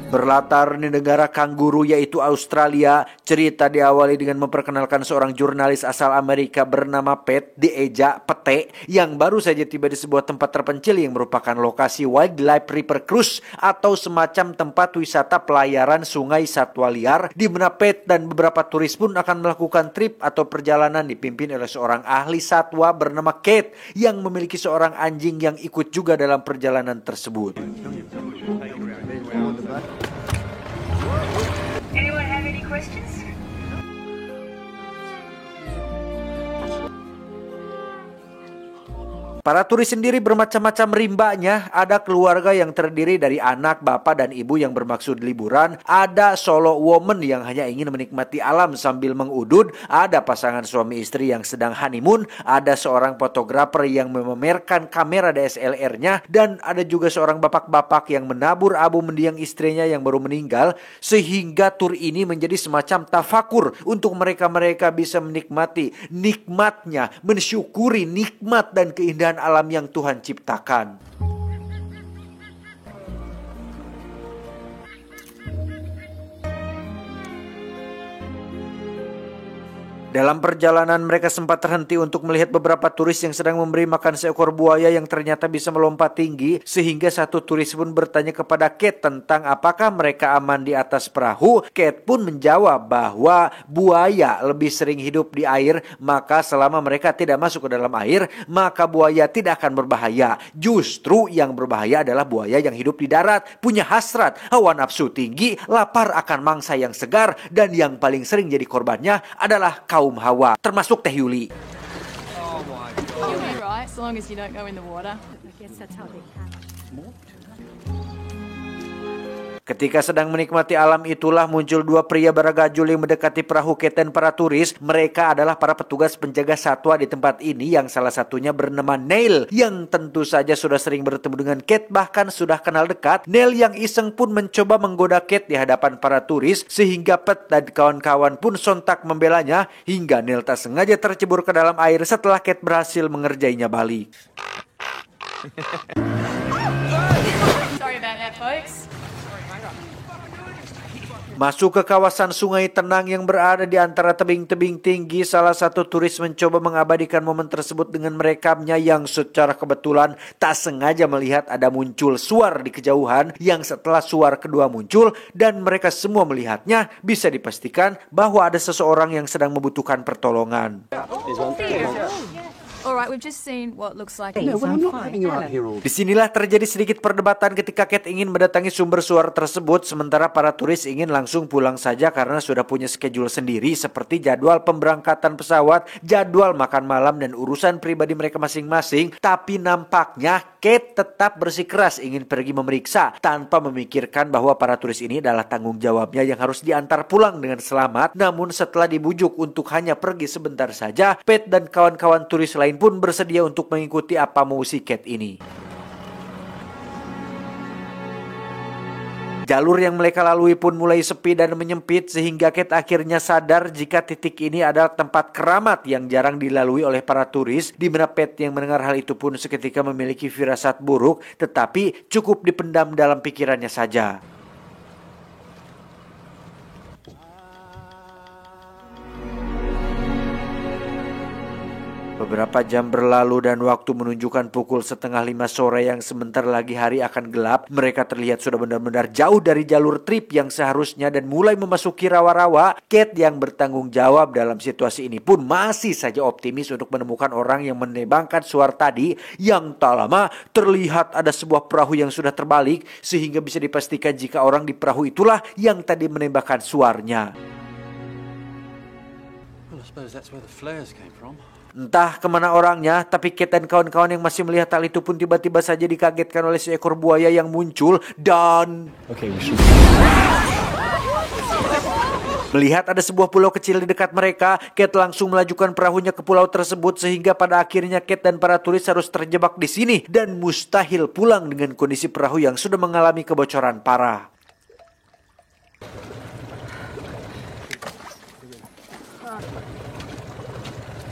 Berlatar di negara kanguru yaitu Australia, cerita diawali dengan memperkenalkan seorang jurnalis asal Amerika bernama Pat, dieja Pete, yang baru saja tiba di sebuah tempat terpencil yang merupakan lokasi Wildlife River Cruise atau semacam tempat wisata pelayaran sungai satwa liar, di mana Pat dan beberapa turis pun akan melakukan trip atau perjalanan dipimpin oleh seorang ahli satwa bernama Kate yang memiliki seorang anjing yang ikut juga dalam perjalanan tersebut. Anyone have any questions? Para turis sendiri bermacam-macam rimbanya. Ada keluarga yang terdiri dari anak, bapak, dan ibu yang bermaksud liburan. Ada solo woman yang hanya ingin menikmati alam sambil mengudud. Ada pasangan suami istri yang sedang honeymoon. Ada seorang fotografer yang memamerkan kamera DSLR-nya. Dan ada juga seorang bapak-bapak yang menabur abu mendiang istrinya yang baru meninggal. Sehingga tur ini menjadi semacam tafakur untuk mereka-mereka bisa menikmati nikmatnya, mensyukuri nikmat dan keindahan alam yang Tuhan ciptakan. Dalam perjalanan mereka sempat terhenti untuk melihat beberapa turis yang sedang memberi makan seekor buaya yang ternyata bisa melompat tinggi, sehingga satu turis pun bertanya kepada Kate tentang apakah mereka aman di atas perahu. Kate pun menjawab bahwa buaya lebih sering hidup di air, maka selama mereka tidak masuk ke dalam air, maka buaya tidak akan berbahaya. Justru yang berbahaya adalah buaya yang hidup di darat, punya hasrat, hawa nafsu tinggi, lapar akan mangsa yang segar, dan yang paling sering jadi korbannya adalah kaum Hawa, termasuk Teh Yuli. You'll be right, as long as you don't go in the water. I guess that's how they can. Ketika sedang menikmati alam itulah muncul dua pria baragajul yang mendekati perahu Kate dan para turis. Mereka adalah para petugas penjaga satwa di tempat ini yang salah satunya bernama Neil, yang tentu saja sudah sering bertemu dengan Kate, bahkan sudah kenal dekat. Neil yang iseng pun mencoba menggoda Kate di hadapan para turis, sehingga Pat dan kawan-kawan pun sontak membelanya, hingga Neil tak sengaja tercebur ke dalam air setelah Kate berhasil mengerjainya balik. Sorry about that, folks. Masuk ke kawasan sungai tenang yang berada di antara tebing-tebing tinggi, salah satu turis mencoba mengabadikan momen tersebut dengan merekamnya, yang secara kebetulan tak sengaja melihat ada muncul suar di kejauhan, yang setelah suar kedua muncul dan mereka semua melihatnya, bisa dipastikan bahwa ada seseorang yang sedang membutuhkan pertolongan. Alright, we've just seen what looks like Disinilah terjadi sedikit perdebatan ketika Kate ingin mendatangi sumber suara tersebut, sementara para turis ingin langsung pulang saja karena sudah punya schedule sendiri seperti jadwal pemberangkatan pesawat, jadwal makan malam, dan urusan pribadi mereka masing-masing. Tapi nampaknya Kate tetap bersikeras ingin pergi memeriksa tanpa memikirkan bahwa para turis ini adalah tanggung jawabnya yang harus diantar pulang dengan selamat. Namun setelah dibujuk untuk hanya pergi sebentar saja, Pat dan kawan-kawan turis lain pun bersedia untuk mengikuti apa mau si Kate ini. Jalur yang mereka lalui pun mulai sepi dan menyempit, sehingga Kate akhirnya sadar jika titik ini adalah tempat keramat yang jarang dilalui oleh para turis, di mana Pat yang mendengar hal itu pun seketika memiliki firasat buruk, tetapi cukup dipendam dalam pikirannya saja. Beberapa jam berlalu dan waktu menunjukkan pukul 4:30 sore yang sebentar lagi hari akan gelap. Mereka terlihat sudah benar-benar jauh dari jalur trip yang seharusnya dan mulai memasuki rawa-rawa. Kate yang bertanggung jawab dalam situasi ini pun masih saja optimis untuk menemukan orang yang menebangkan suar tadi, yang tak lama terlihat ada sebuah perahu yang sudah terbalik, sehingga bisa dipastikan jika orang di perahu itulah yang tadi menembakkan suarnya. Well, I suppose that's where the flares came from. Entah kemana orangnya, tapi Kate dan kawan-kawan yang masih melihat hal itu pun tiba-tiba saja dikagetkan oleh seekor buaya yang muncul dan melihat ada sebuah pulau kecil di dekat mereka. Kate langsung melajukan perahunya ke pulau tersebut, sehingga pada akhirnya Kate dan para turis harus terjebak di sini dan mustahil pulang dengan kondisi perahu yang sudah mengalami kebocoran parah.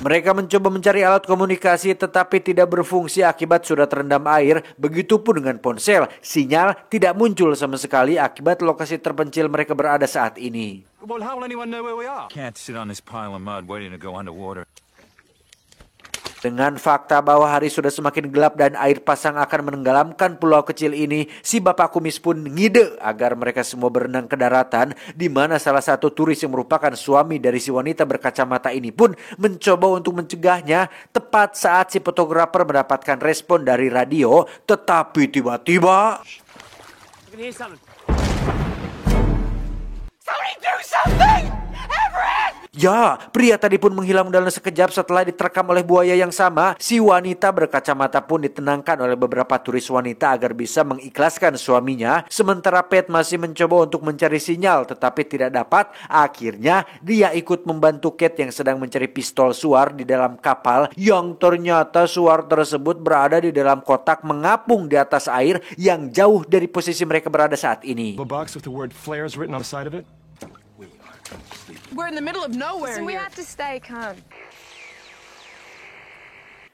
Mereka mencoba mencari alat komunikasi tetapi tidak berfungsi akibat sudah terendam air. Begitupun dengan ponsel, sinyal tidak muncul sama sekali akibat lokasi terpencil mereka berada saat ini. Well, how will anyone know where we are? Can't sit on this pile of mud waiting to go underwater. Dengan fakta bahwa hari sudah semakin gelap dan air pasang akan menenggelamkan pulau kecil ini, si bapak kumis pun ngide agar mereka semua berenang ke daratan, di mana salah satu turis yang merupakan suami dari si wanita berkacamata ini pun mencoba untuk mencegahnya tepat saat si fotografer mendapatkan respon dari radio, tetapi tiba-tiba... Ya, pria tadi pun menghilang dalam sekejap setelah diterkam oleh buaya yang sama. Si wanita berkacamata pun ditenangkan oleh beberapa turis wanita agar bisa mengikhlaskan suaminya. Sementara Pat masih mencoba untuk mencari sinyal tetapi tidak dapat. Akhirnya dia ikut membantu Kate yang sedang mencari pistol suar di dalam kapal, yang ternyata suar tersebut berada di dalam kotak mengapung di atas air yang jauh dari posisi mereka berada saat ini. A box with the word flares written on the side of it? We're in the middle of nowhere So we here. have to stay calm.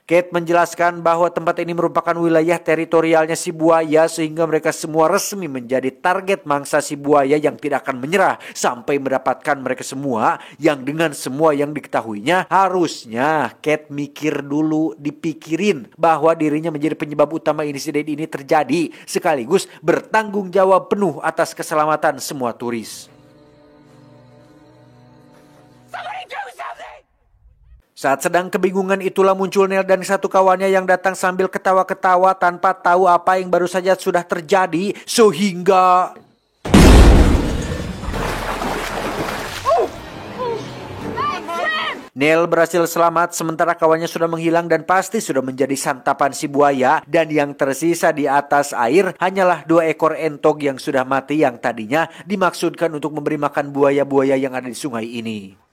Kate menjelaskan bahwa tempat ini merupakan wilayah teritorialnya si buaya sehingga mereka semua resmi menjadi target mangsa si buaya yang tidak akan menyerah sampai mendapatkan mereka semua, yang dengan semua yang diketahuinya harusnya Kate mikir dulu, dipikirin bahwa dirinya menjadi penyebab utama insiden ini terjadi sekaligus bertanggung jawab penuh atas keselamatan semua turis. Saat sedang kebingungan itulah muncul Neil dan satu kawannya yang datang sambil ketawa-ketawa tanpa tahu apa yang baru saja sudah terjadi sehingga... Neil berhasil selamat sementara kawannya sudah menghilang dan pasti sudah menjadi santapan si buaya, dan yang tersisa di atas air hanyalah 2 ekor entog yang sudah mati yang tadinya dimaksudkan untuk memberi makan buaya-buaya yang ada di sungai ini.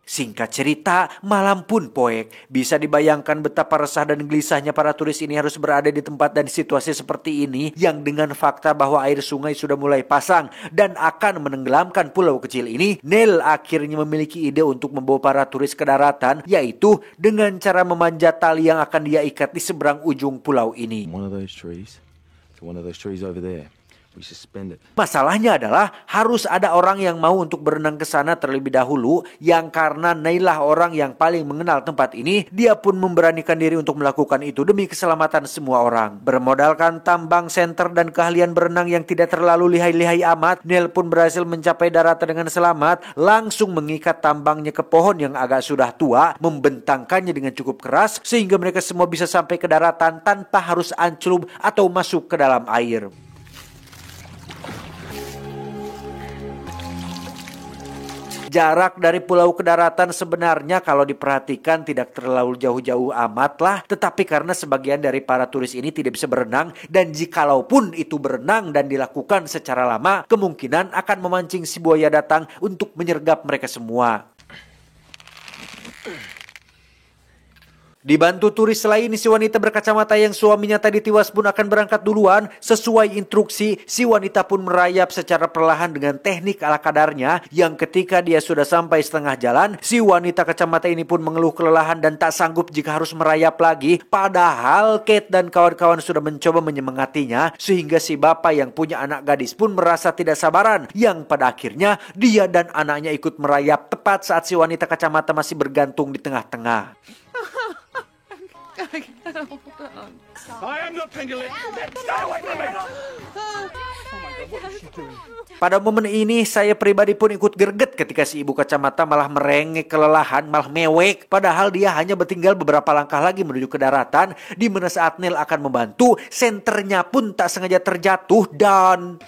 Singkat cerita, malam pun poek. Bisa dibayangkan betapa resah dan gelisahnya para turis ini harus berada di tempat dan situasi seperti ini, yang dengan fakta bahwa air sungai sudah mulai pasang dan akan menenggelamkan pulau kecil ini, Neil akhirnya memiliki ide untuk membawa para turis ke daratan, yaitu dengan cara memanjat tali yang akan dia ikat di seberang ujung pulau ini. One of those trees to one of those trees over there. We suspend it. Masalahnya adalah harus ada orang yang mau untuk berenang ke sana terlebih dahulu, yang karena Neil lah orang yang paling mengenal tempat ini, dia pun memberanikan diri untuk melakukan itu demi keselamatan semua orang. Bermodalkan tambang senter dan keahlian berenang yang tidak terlalu lihai-lihai amat, Neil pun berhasil mencapai daratan dengan selamat, langsung mengikat tambangnya ke pohon yang agak sudah tua, membentangkannya dengan cukup keras sehingga mereka semua bisa sampai ke daratan tanpa harus anclum atau masuk ke dalam air. Jarak dari pulau ke daratan sebenarnya kalau diperhatikan tidak terlalu jauh-jauh amat lah. Tetapi karena sebagian dari para turis ini tidak bisa berenang, dan jikalaupun itu berenang dan dilakukan secara lama, kemungkinan akan memancing si buaya datang untuk menyergap mereka semua. Dibantu turis lain, si wanita berkacamata yang suaminya tadi tewas pun akan berangkat duluan. Sesuai instruksi, si wanita pun merayap secara perlahan dengan teknik ala kadarnya, yang ketika dia sudah sampai setengah jalan, si wanita kacamata ini pun mengeluh kelelahan dan tak sanggup jika harus merayap lagi. Padahal Kate dan kawan-kawan sudah mencoba menyemangatinya, sehingga si bapak yang punya anak gadis pun merasa tidak sabaran, yang pada akhirnya dia dan anaknya ikut merayap tepat saat si wanita kacamata masih bergantung di tengah-tengah. I am not Pangolin! Stay away from me! Pada momen ini saya pribadi pun ikut gerget ketika si ibu kacamata malah merengek kelelahan, malah mewek. Padahal dia hanya bertinggal beberapa langkah lagi menuju ke daratan, di mana saat Neil akan membantu, senternya pun tak sengaja terjatuh dan...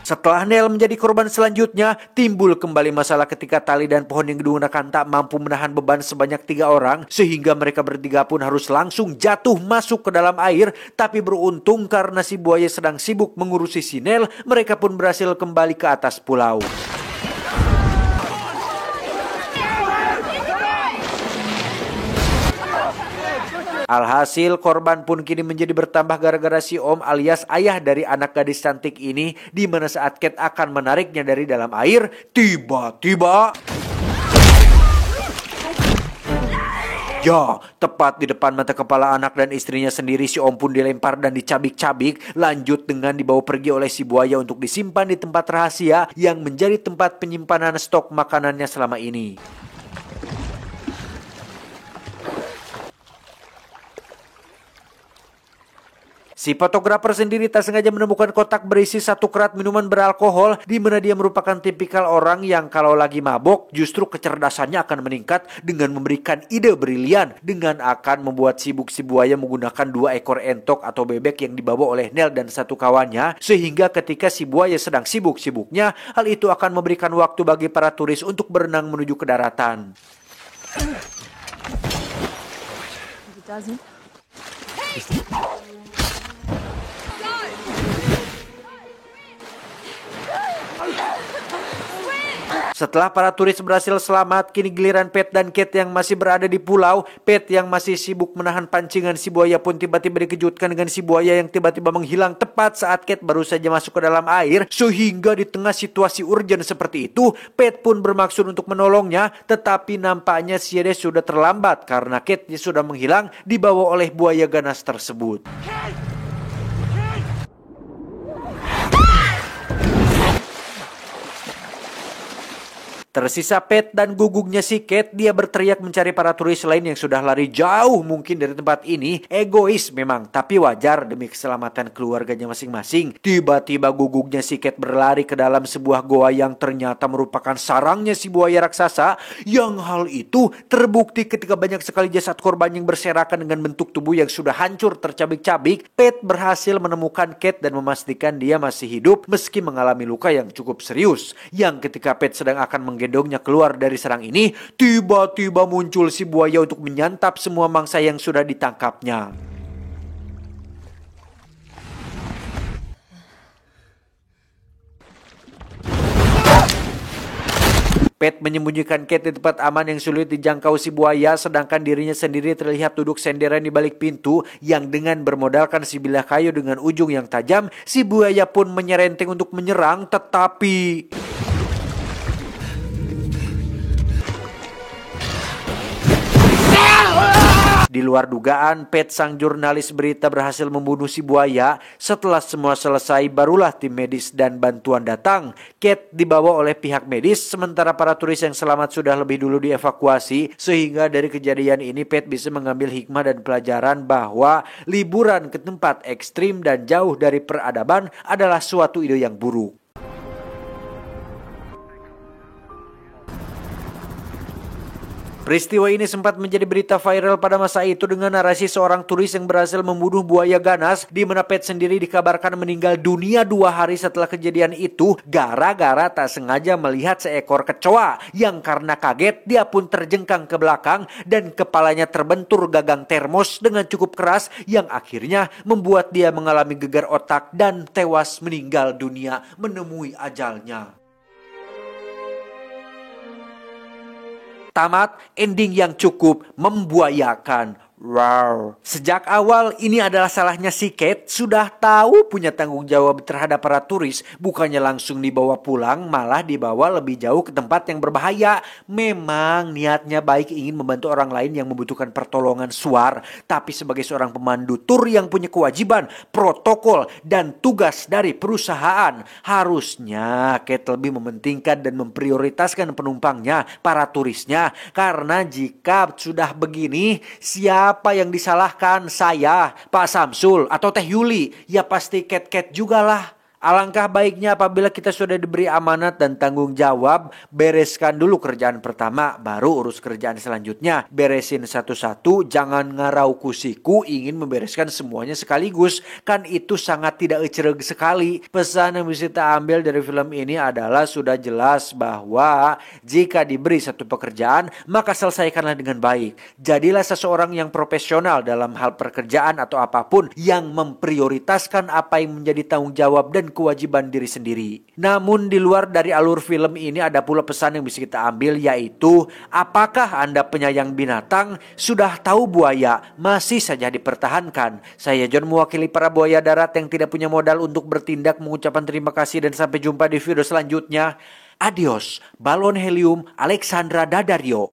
Setelah Neil menjadi korban selanjutnya, timbul kembali masalah ketika tali dan pohon yang digunakan tak mampu menahan beban sebanyak 3 orang, sehingga mereka bertiga pun harus langsung jatuh masuk ke dalam air. Tapi beruntung karena si buaya sedang sibuk mengurusi si Neil, mereka pun berhasil kembali ke atas pulau. Alhasil korban pun kini menjadi bertambah gara-gara si Om alias ayah dari anak gadis cantik ini, di mana saat Kate akan menariknya dari dalam air, tiba-tiba ya, tepat di depan mata kepala anak dan istrinya sendiri, si Om pun dilempar dan dicabik-cabik, lanjut dengan dibawa pergi oleh si buaya untuk disimpan di tempat rahasia yang menjadi tempat penyimpanan stok makanannya selama ini. Si fotografer sendiri tak sengaja menemukan kotak berisi 1 kerat minuman beralkohol, di mana dia merupakan tipikal orang yang kalau lagi mabok justru kecerdasannya akan meningkat dengan memberikan ide brilian dengan akan membuat sibuk si buaya menggunakan 2 ekor entok atau bebek yang dibawa oleh Nell dan 1 kawannya, sehingga ketika si buaya sedang sibuk-sibuknya, hal itu akan memberikan waktu bagi para turis untuk berenang menuju ke daratan. It doesn't. Setelah para turis berhasil selamat, kini giliran Pat dan Kate yang masih berada di pulau. Pat yang masih sibuk menahan pancingan si buaya pun tiba-tiba dikejutkan dengan si buaya yang tiba-tiba menghilang tepat saat Kate baru saja masuk ke dalam air. Sehingga di tengah situasi urgent seperti itu, Pat pun bermaksud untuk menolongnya, tetapi nampaknya dia sudah terlambat karena Kate sudah menghilang dibawa oleh buaya ganas tersebut. Tersisa Pat dan gugungnya si Kate. Dia berteriak mencari para turis lain yang sudah lari jauh mungkin dari tempat ini. Egois memang, tapi wajar demi keselamatan keluarganya masing-masing. Tiba-tiba gugungnya si Kate berlari ke dalam sebuah goa yang ternyata merupakan sarangnya si buaya raksasa. Yang hal itu terbukti ketika banyak sekali jasad korban yang berserakan dengan bentuk tubuh yang sudah hancur tercabik-cabik. Pat berhasil menemukan Kate dan memastikan dia masih hidup meski mengalami luka yang cukup serius. Yang ketika Pat sedang akan menggendongnya keluar dari sarang ini, tiba-tiba muncul si buaya untuk menyantap semua mangsa yang sudah ditangkapnya. Pat menyembunyikan Kate di tempat aman yang sulit dijangkau si buaya, sedangkan dirinya sendiri terlihat duduk senderan di balik pintu yang dengan bermodalkan si bilah kayu dengan ujung yang tajam, si buaya pun menyerenteng untuk menyerang, tetapi di luar dugaan, Pat sang jurnalis berita berhasil membunuh si buaya. Setelah semua selesai, barulah tim medis dan bantuan datang. Kate dibawa oleh pihak medis, sementara para turis yang selamat sudah lebih dulu dievakuasi. Sehingga dari kejadian ini, Pat bisa mengambil hikmah dan pelajaran bahwa liburan ke tempat ekstrim dan jauh dari peradaban adalah suatu ide yang buruk. Peristiwa ini sempat menjadi berita viral pada masa itu dengan narasi seorang turis yang berhasil membunuh buaya ganas, di mana Pat sendiri dikabarkan meninggal dunia 2 hari setelah kejadian itu gara-gara tak sengaja melihat seekor kecoa yang karena kaget dia pun terjengkang ke belakang dan kepalanya terbentur gagang termos dengan cukup keras yang akhirnya membuat dia mengalami gegar otak dan tewas meninggal dunia menemui ajalnya. Tamat, ending yang cukup membuayakan. Wow. Sejak awal ini adalah salahnya si Kate, sudah tahu punya tanggung jawab terhadap para turis, bukannya langsung dibawa pulang, malah dibawa lebih jauh ke tempat yang berbahaya. Memang niatnya baik, ingin membantu orang lain yang membutuhkan pertolongan suar, tapi sebagai seorang pemandu tur yang punya kewajiban, protokol, dan tugas dari perusahaan, harusnya Kate lebih mementingkan dan memprioritaskan penumpangnya, para turisnya. Karena jika sudah begini, siapa yang disalahkan? Saya, Pak Samsul, atau Teh Yuli? Ya pasti Kate juga lah. Alangkah baiknya apabila kita sudah diberi amanat dan tanggung jawab, bereskan dulu kerjaan pertama, baru urus kerjaan selanjutnya. Beresin satu-satu, jangan ngarau kusiku ingin membereskan semuanya sekaligus. Kan itu sangat tidak ecereg sekali. Pesan yang bisa kita ambil dari film ini adalah sudah jelas bahwa jika diberi satu pekerjaan, maka selesaikanlah dengan baik. Jadilah seseorang yang profesional dalam hal pekerjaan atau apapun, yang memprioritaskan apa yang menjadi tanggung jawab dan kewajiban diri sendiri. Namun di luar dari alur film ini ada pula pesan yang bisa kita ambil, yaitu apakah Anda penyayang binatang? Sudah tahu buaya masih saja dipertahankan. Saya John mewakili para buaya darat yang tidak punya modal untuk bertindak mengucapkan terima kasih dan sampai jumpa di video selanjutnya. Adios, Balon Helium Alexandra Daddario.